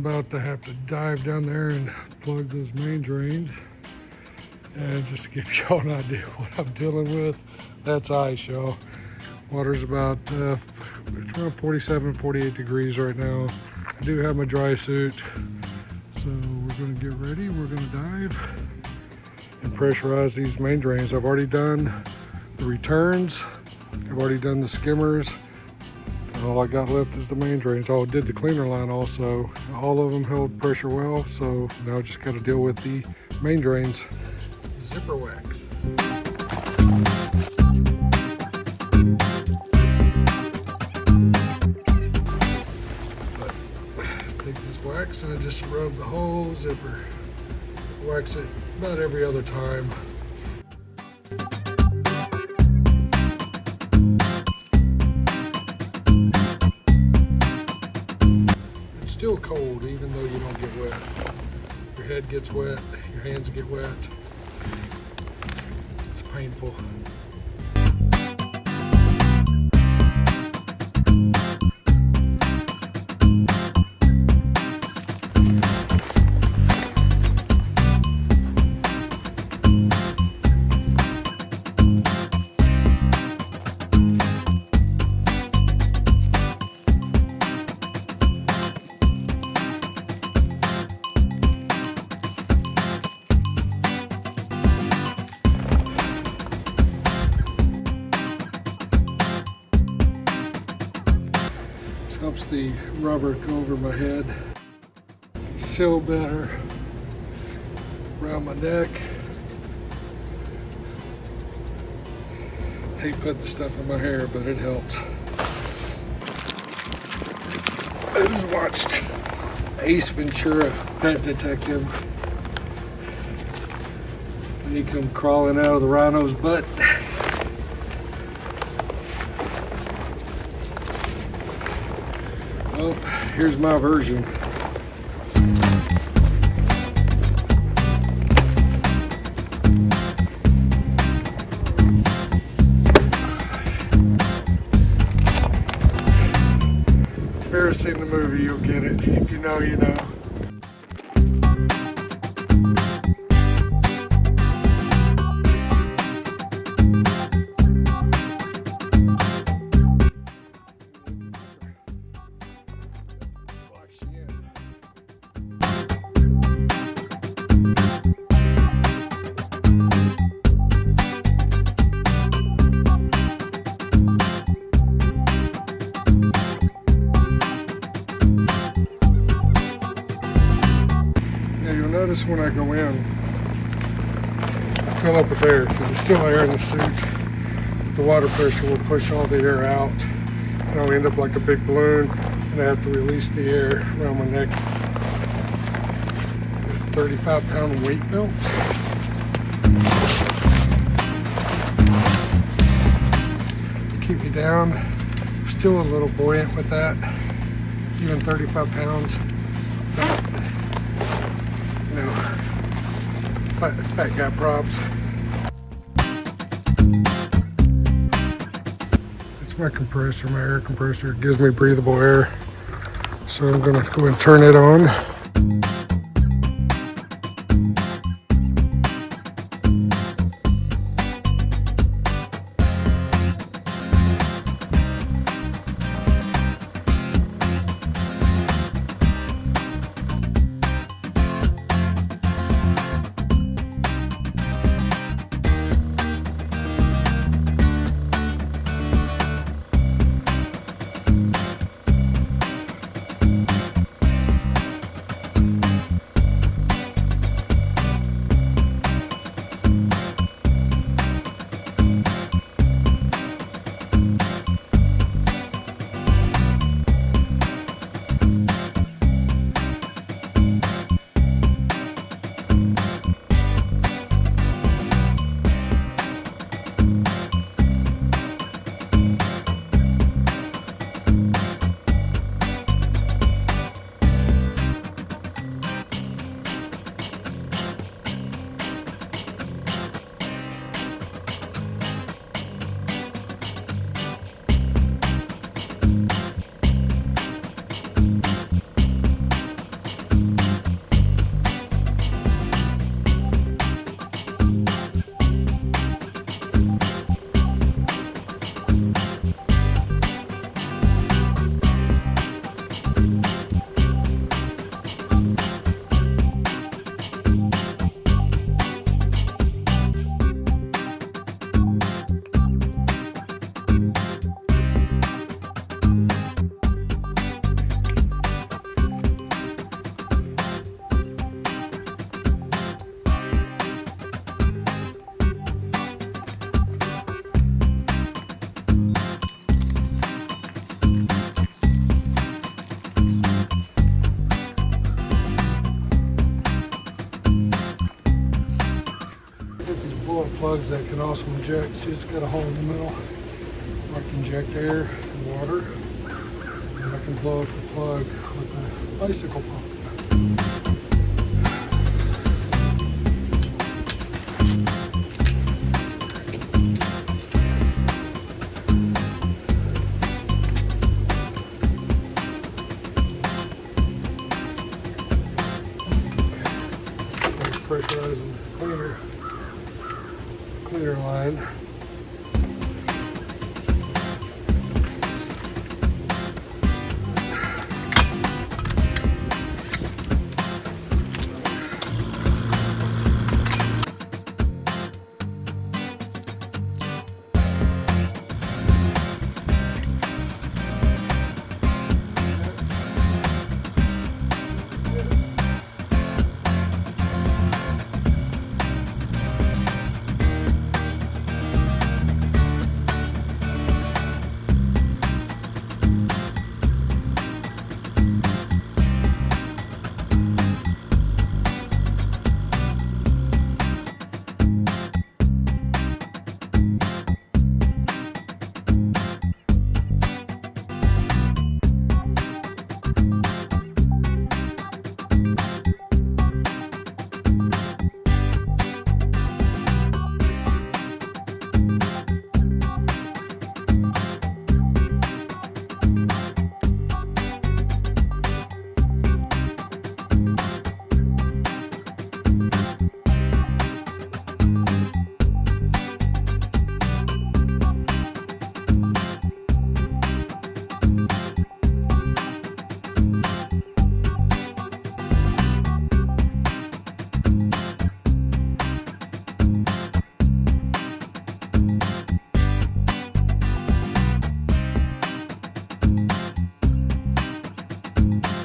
about to have to dive down there and plug those main drains. And just to give y'all an idea what I'm dealing with, that's ice, y'all. Water's about it's around 47, 48 degrees right now. I do have my dry suit, so we're gonna get ready. We're gonna dive and pressurize these main drains. I've already done the returns. I've already done the skimmers. All I got left is the main drains. I did the cleaner line also. All of them held pressure well, so now I just got to deal with the main drains. Zipper wax. Take this wax and I just rub the whole zipper. Wax it about every other time. Still cold even though you don't get wet. Your head gets wet, your hands get wet. It's painful. Helps the rubber go over my head. Seal better around my neck. Hate putting the stuff in my hair, but it helps. I just watched Ace Ventura, Pet Detective, and he come crawling out of the rhino's butt. Well, here's my version. If you've ever seen the movie, you'll get it. If you know, you know. Notice when I go in, I fill up with air because there's still air in the suit. The water pressure will push all the air out and I'll end up like a big balloon and I have to release the air around my neck. 35-pound weight belt. Keep me down. Still a little buoyant with that, even 35 pounds. You know, fat guy props. It's my compressor, my air compressor. It gives me breathable air. So I'm gonna go and turn it on. plugs that can also inject. See, it's got a hole in the middle where I can inject air and water, and I can blow up the plug with the bicycle pump. Pressurizing cleaner line.